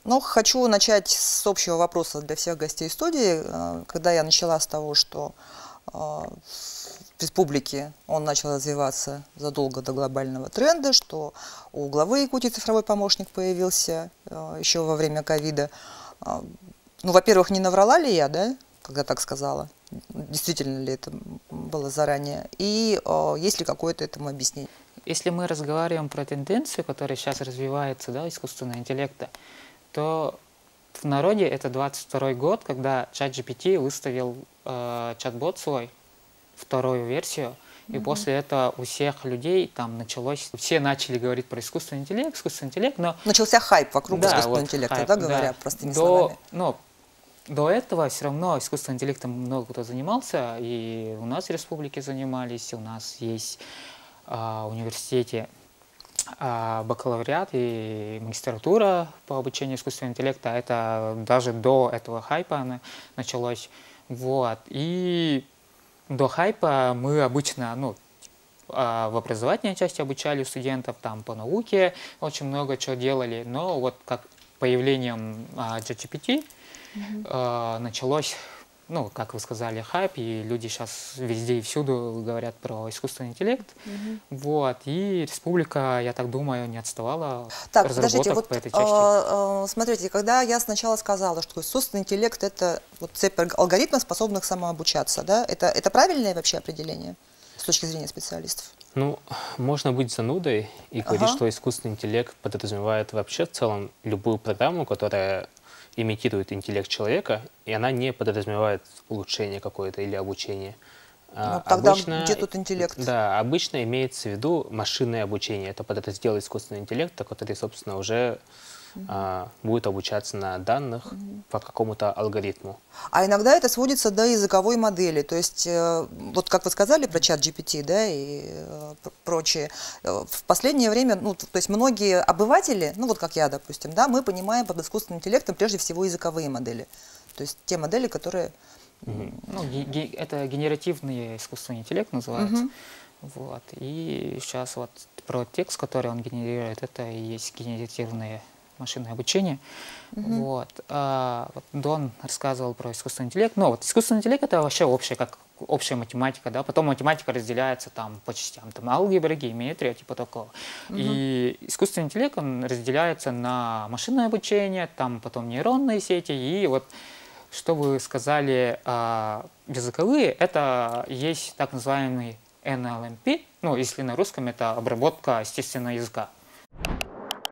Ну, хочу начать с общего вопроса для всех гостей студии. Когда я начала с того, что в республике он начал развиваться задолго до глобального тренда, что у главы Якутии цифровой помощник появился еще во время ковида. Ну, во-первых, не наврала ли я, да, когда так сказала? Действительно ли это было заранее? И есть ли какое-то этому объяснение? Если мы разговариваем про тенденцию, которая сейчас развивается, да, искусственного интеллекта, то в народе это 22 год, когда ChatGPT выставил чат-бот свой, вторую версию, и после этого у всех людей там началось, все начали говорить про искусственный интеллект, но... Начался хайп вокруг да, искусственного вот интеллекта, хайп, да, говоря простыми словами. словами. Но до этого все равно искусственным интеллектом много кто занимался, и у нас в республике занимались, у нас есть в университете бакалавриат и магистратура по обучению искусственного интеллекта. Это даже до этого хайпа началось. Вот. И до хайпа мы обычно, ну, в образовательной части обучали студентов, там по науке очень много чего делали. Но вот как появлением ChatGPT началось, ну, как вы сказали, хайп, и люди сейчас везде и всюду говорят про искусственный интеллект. Вот, и республика, я так думаю, не отставала так, разработок вот, по этой части. Смотрите, когда я сначала сказала, что искусственный интеллект – это вот цепь алгоритмов, способных самообучаться, да? Это правильное вообще определение с точки зрения специалистов? Ну, можно быть занудой и говорить, что искусственный интеллект подразумевает вообще в целом любую программу, которая имитирует интеллект человека, и она не подразумевает улучшение какое-то или обучение. Ну, тогда где тут интеллект? Да, обычно имеется в виду машинное обучение. Это подраздел искусственного интеллекта, который, собственно, уже будет обучаться на данных по какому-то алгоритму. А иногда это сводится до языковой модели. То есть, вот как вы сказали про чат GPT, да, и прочее, в последнее время, ну, то есть многие обыватели, ну, вот как я, допустим, да, мы понимаем под искусственным интеллектом прежде всего языковые модели. То есть те модели, которые... Ну, это генеративный искусственный интеллект называется. Вот. И сейчас вот про текст, который он генерирует, это и есть генеративные машинное обучение. Вот. Вот Дон рассказывал про искусственный интеллект. Ну, вот искусственный интеллект это вообще общая, как общая математика, да. Потом математика разделяется там по частям, там алгебра, геометрия, типа такого. И искусственный интеллект, он разделяется на машинное обучение, там потом нейронные сети, и вот что вы сказали, языковые, это есть так называемый NLMP, ну, если на русском, это обработка естественного языка.